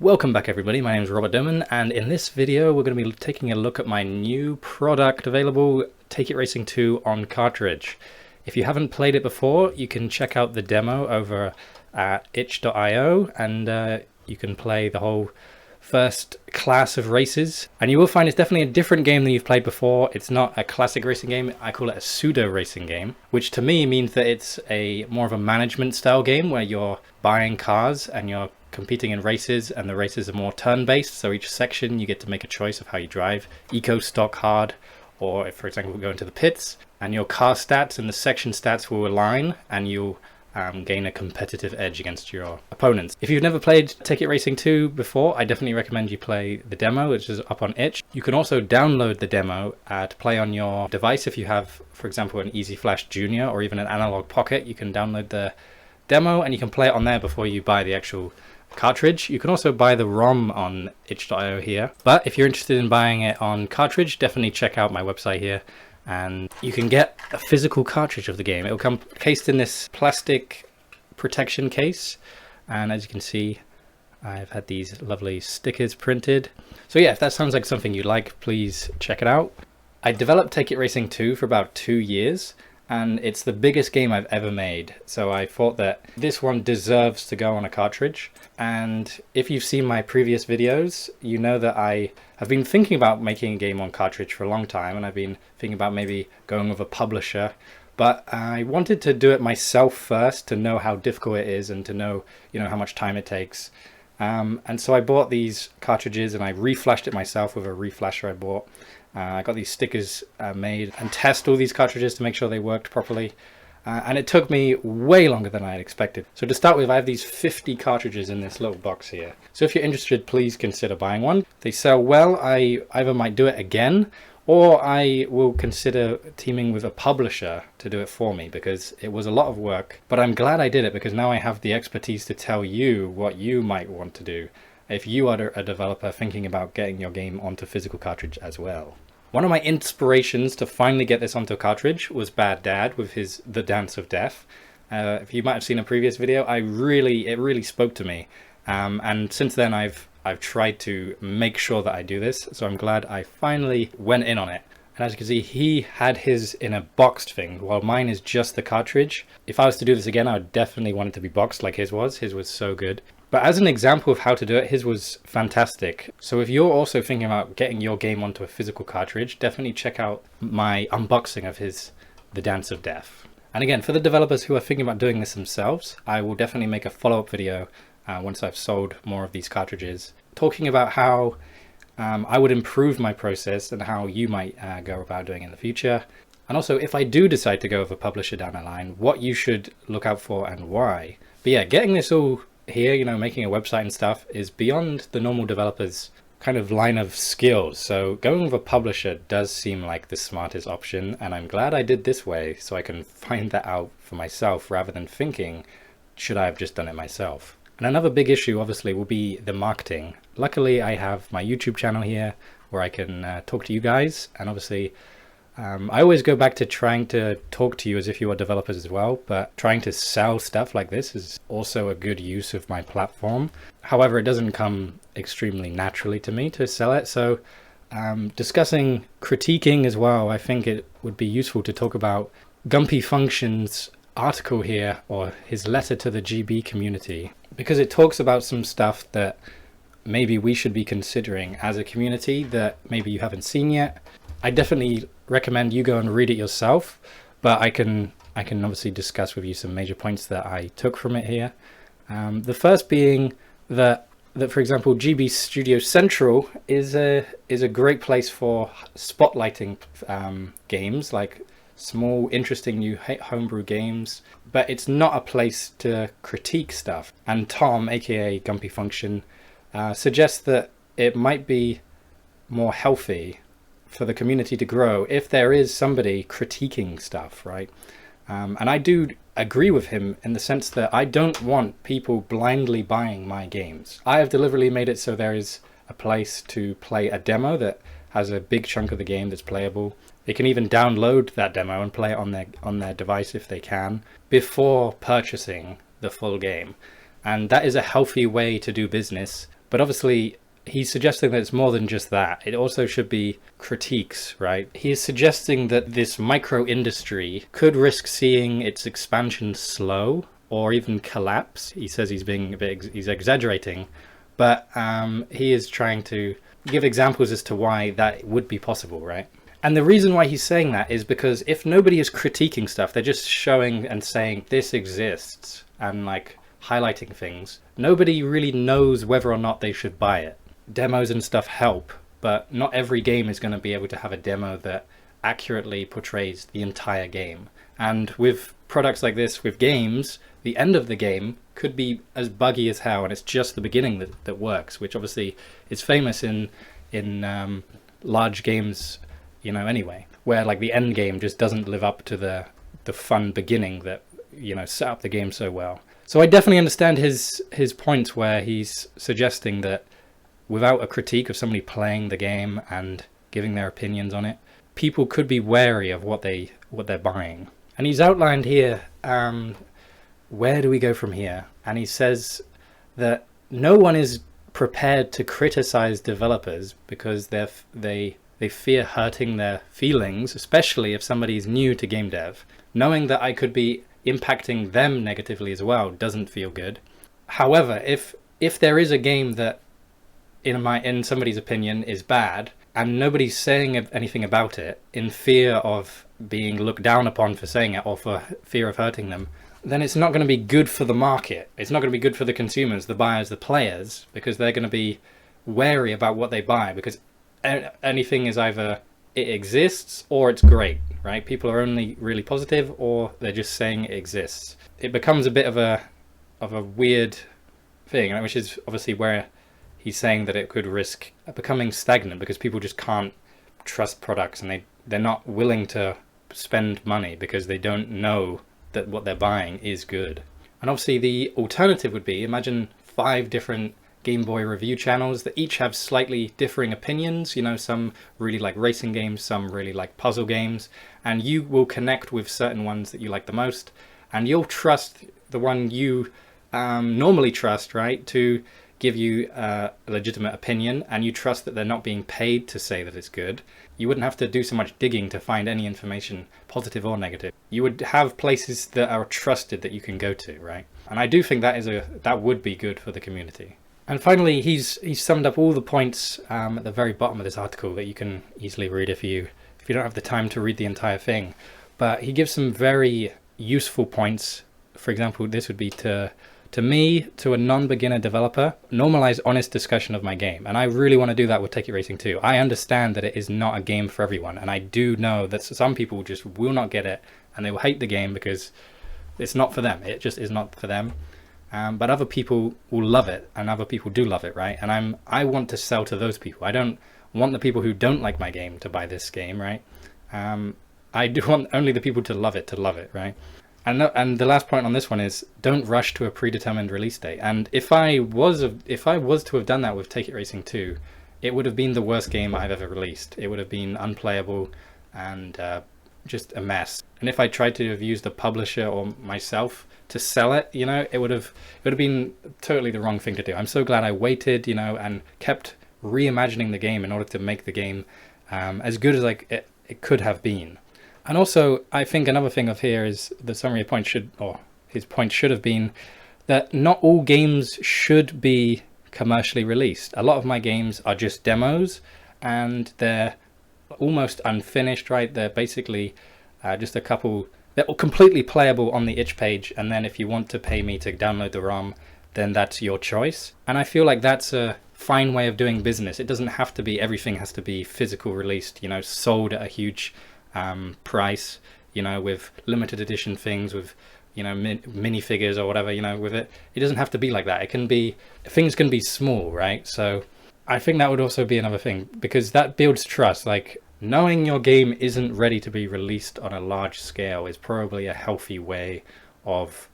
Welcome back everybody, my name is Robert Doman, and in this video we're going to be taking a look at my new product available, Take It Racing 2 on cartridge. If you haven't played it before, you can check out the demo over at itch.io and you can play the whole first class of races. And you will find it's definitely a different game than you've played before. It's not a classic racing game, I call it a pseudo racing game, which to me means that it's a more of a management style game where you're buying cars and you're competing in races, and the races are more turn-based, so each section you get to make a choice of how you drive, eco, stock, hard, or if for example we go into the pits, and your car stats and the section stats will align and you'll gain a competitive edge against your opponents. If you've never played Take It Racing 2 before, I definitely recommend you play the demo, which is up on itch. You can also download the demo to play on your device. If you have, for example, an Easy Flash Junior or even an Analog Pocket, you can download the demo and you can play it on there before you buy the actual cartridge. You can also buy the ROM on itch.io here, but if you're interested in buying it on cartridge, definitely check out my website here and you can get a physical cartridge of the game. It will come cased in this plastic protection case, and as you can see I've had these lovely stickers printed. So yeah, if that sounds like something you'd like, please check it out. I developed Take It Racing 2 for about 2 years, and it's the biggest game I've ever made, so I thought that this one deserves to go on a cartridge. And if you've seen my previous videos, you know that I have been thinking about making a game on cartridge for a long time, and I've been thinking about maybe going with a publisher, but I wanted to do it myself first to know how difficult it is and to know, how much time it takes. And so I bought these cartridges and I reflashed it myself with a reflasher I bought. I got these stickers made and test all these cartridges to make sure they worked properly. And it took me way longer than I had expected. So to start with, I have these 50 cartridges in this little box here. So if you're interested, please consider buying one. If they sell well, I either might do it again, or I will consider teaming with a publisher to do it for me, because it was a lot of work. But I'm glad I did it, because now I have the expertise to tell you what you might want to do if you are a developer thinking about getting your game onto physical cartridge as well. One of my inspirations to finally get this onto a cartridge was Bad Dad with his The Dance of Death. If you might have seen a previous video, it really spoke to me. And since then I've tried to make sure that I do this, so I'm glad I finally went in on it. And as you can see, he had his in a boxed thing, while mine is just the cartridge. If I was to do this again, I would definitely want it to be boxed like his was. His was so good. But as an example of how to do it, his was fantastic. So if you're also thinking about getting your game onto a physical cartridge, definitely check out my unboxing of his The Dance of Death. And again, for the developers who are thinking about doing this themselves, I will definitely make a follow-up video once I've sold more of these cartridges, talking about how I would improve my process and how you might go about doing it in the future. And also, if I do decide to go with a publisher down the line, what you should look out for and why. But yeah, getting this all here, making a website and stuff is beyond the normal developer's kind of line of skills. So going with a publisher does seem like the smartest option, and I'm glad I did this way so I can find that out for myself rather than thinking, should I have just done it myself? And another big issue obviously will be the marketing. Luckily I have my YouTube channel here where I can talk to you guys, and obviously I always go back to trying to talk to you as if you are developers as well, but trying to sell stuff like this is also a good use of my platform. However, it doesn't come extremely naturally to me to sell it, so discussing critiquing as well, I think it would be useful to talk about Gumpy Function's article here, or his letter to the GB community, because it talks about some stuff that maybe we should be considering as a community that maybe you haven't seen yet. I definitely recommend you go and read it yourself, but I can obviously discuss with you some major points that I took from it here. The first being that for example, GB Studio Central is a great place for spotlighting games, like small interesting new homebrew games, but it's not a place to critique stuff. And Tom, aka Gumpy Function, suggests that it might be more healthy for the community to grow if there is somebody critiquing stuff, right? And I do agree with him in the sense that I don't want people blindly buying my games. I have deliberately made it so there is a place to play a demo that has a big chunk of the game that's playable. They can even download that demo and play it on their device if they can, before purchasing the full game. And that is a healthy way to do business But obviously, he's suggesting that it's more than just that. It also should be critiques, right? He is suggesting that this micro industry could risk seeing its expansion slow or even collapse. He says he's being he's exaggerating, but he is trying to give examples as to why that would be possible, right? And the reason why he's saying that is because if nobody is critiquing stuff, they're just showing and saying this exists and like highlighting things, nobody really knows whether or not they should buy it. Demos and stuff help, but not every game is going to be able to have a demo that accurately portrays the entire game. And with products like this, with games, the end of the game could be as buggy as hell, and it's just the beginning that works, which obviously is famous in large games, you know, anyway, where like the end game just doesn't live up to the fun beginning that, you know, set up the game so well. So I definitely understand his points where he's suggesting that without a critique of somebody playing the game and giving their opinions on it, people could be wary of what they're buying. And he's outlined here, where do we go from here? And he says that no one is prepared to criticize developers because they fear hurting their feelings, especially if somebody's new to game dev. Knowing that I could be impacting them negatively as well doesn't feel good. However, if there is a game that in somebody's opinion is bad and nobody's saying anything about it in fear of being looked down upon for saying it or for fear of hurting them, then it's not going to be good for the market. It's not going to be good for the consumers, the buyers, the players, because they're going to be wary about what they buy, because anything is either it exists or it's great, right? People are only really positive or they're just saying it exists. It becomes a bit of a weird thing, which is obviously where he's saying that it could risk becoming stagnant because people just can't trust products and they're not willing to spend money because they don't know that what they're buying is good. And obviously the alternative would be, imagine 5 different Game Boy review channels that each have slightly differing opinions, you know, some really like racing games, some really like puzzle games, and you will connect with certain ones that you like the most, and you'll trust the one you normally trust, right, to give you a legitimate opinion, and you trust that they're not being paid to say that it's good. You wouldn't have to do so much digging to find any information, positive or negative. You would have places that are trusted that you can go to, right? And I do think that would be good for the community. And finally, he's summed up all the points at the very bottom of this article that you can easily read if you don't have the time to read the entire thing. But he gives some very useful points. For example, this would be to a non-beginner developer, normalize honest discussion of my game. And I really want to do that with Take It Racing 2. I understand that it is not a game for everyone, and I do know that some people just will not get it and they will hate the game because it's not for them. It just is not for them. But other people will love it, and other people do love it, right? And I want to sell to those people. I don't want the people who don't like my game to buy this game, right? I do want only the people to love it, right? And the last point on this one is don't rush to a predetermined release date. And if I was to have done that with Take It Racing 2, it would have been the worst game I've ever released. It would have been unplayable and just a mess. And if I tried to have used a publisher or myself to sell it, you know, it would have been totally the wrong thing to do. I'm so glad I waited, you know, and kept reimagining the game in order to make the game as good as it could have been. And also, I think another thing of here is the summary point his point should have been that not all games should be commercially released. A lot of my games are just demos and they're almost unfinished, right? They're basically just a couple, they're completely playable on the itch page, and then if you want to pay me to download the ROM, then that's your choice. And I feel like that's a fine way of doing business. It doesn't have to be, everything has to be physical released, you know, sold at a huge price, you know, with limited edition things, with, you know, minifigures or whatever, you know, with it. It doesn't have to be like that. It can be, things can be small, right? So I think that would also be another thing, because that builds trust. Like, knowing your game isn't ready to be released on a large scale is probably a healthy way of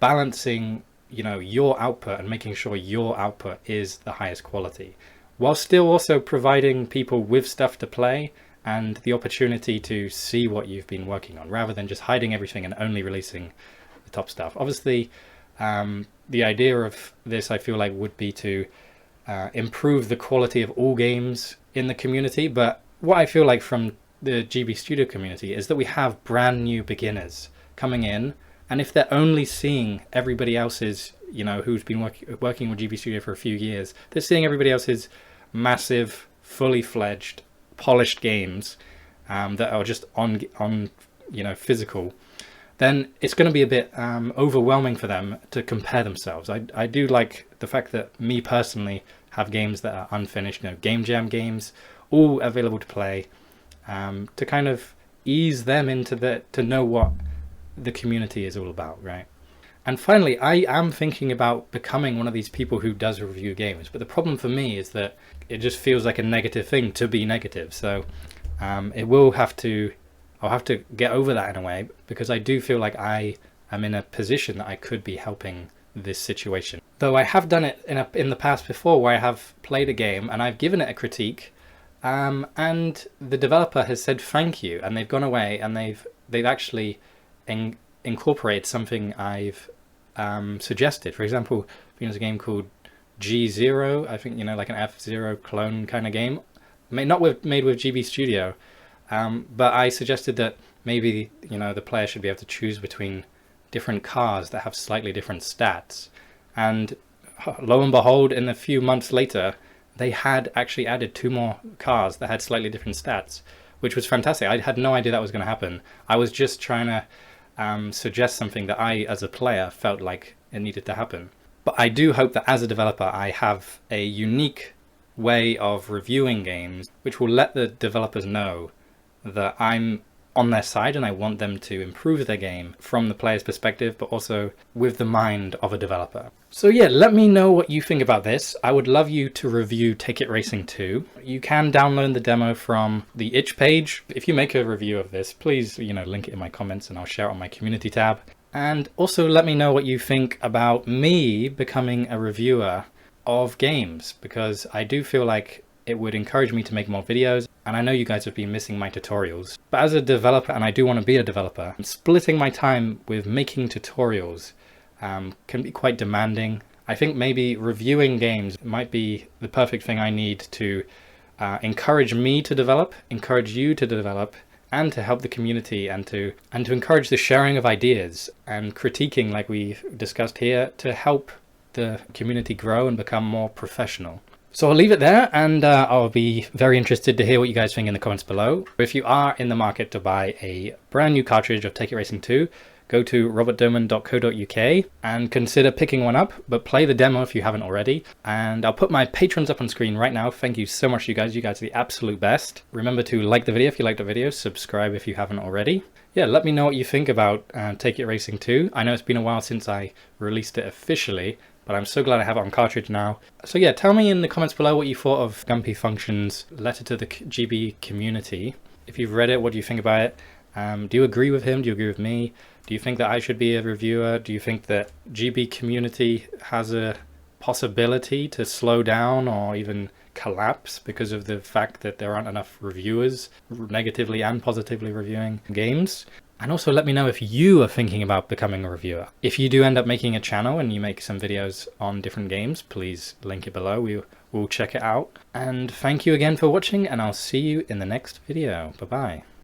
balancing, you know, your output and making sure your output is the highest quality, while still also providing people with stuff to play and the opportunity to see what you've been working on, rather than just hiding everything and only releasing the top stuff. Obviously, The idea of this, I feel like, would be to improve the quality of all games in the community. But what I feel like from the GB Studio community is that we have brand new beginners coming in, and if they're only seeing everybody else's, who's been working with GB Studio for a few years, they're seeing everybody else's massive, fully fledged, polished games that are just on physical, then it's going to be a bit overwhelming for them to compare themselves. I do like the fact that me personally have games that are unfinished, Game Jam games, all available to play, to kind of ease them into to know what the community is all about, right? And finally, I am thinking about becoming one of these people who does review games, but the problem for me is that it just feels like a negative thing to be negative. So I'll have to get over that in a way, because I do feel like I am in a position that I could be helping this situation. Though I have done it in the past before, where I have played a game and I've given it a critique, and the developer has said thank you, and they've gone away and they've actually incorporated something I've suggested. For example, there's a game called G0, I think, like an F-Zero clone kind of game, made with GB Studio. But I suggested that maybe, the player should be able to choose between different cars that have slightly different stats. And lo and behold, in a few months later, they had actually added 2 more cars that had slightly different stats, which was fantastic. I had no idea that was going to happen. I was just trying to suggest something that I, as a player, felt like it needed to happen. But I do hope that as a developer, I have a unique way of reviewing games, which will let the developers know that I'm on their side and I want them to improve their game from the player's perspective, but also with the mind of a developer. So yeah, let me know what you think about this. I would love you to review Take It Racing 2. You can download the demo from the itch page. If you make a review of this, please, link it in my comments and I'll share it on my community tab. And also let me know what you think about me becoming a reviewer of games, because I do feel like it would encourage me to make more videos, and I know you guys have been missing my tutorials. But as a developer, and I do want to be a developer, splitting my time with making tutorials can be quite demanding. I think maybe reviewing games might be the perfect thing I need to encourage me to develop, encourage you to develop, and to help the community, and to encourage the sharing of ideas and critiquing, like we discussed here, to help the community grow and become more professional. So I'll leave it there, and I'll be very interested to hear what you guys think in the comments below. If you are in the market to buy a brand new cartridge of Take It Racing 2, go to robertdoman.co.uk and consider picking one up, but play the demo if you haven't already. And I'll put my patrons up on screen right now. Thank you so much, you guys. You guys are the absolute best. Remember to like the video if you liked the video, subscribe if you haven't already. Yeah, let me know what you think about Take It Racing 2. I know it's been a while since I released it officially, but I'm so glad I have it on cartridge now. So yeah, tell me in the comments below what you thought of Gumpy Function's letter to the GB community. If you've read it, what do you think about it? Do you agree with him? Do you agree with me? Do you think that I should be a reviewer? Do you think that GB community has a possibility to slow down or even collapse because of the fact that there aren't enough reviewers negatively and positively reviewing games? And also let me know if you are thinking about becoming a reviewer. If you do end up making a channel and you make some videos on different games, please link it below. We will check it out. And thank you again for watching, and I'll see you in the next video. Bye-bye.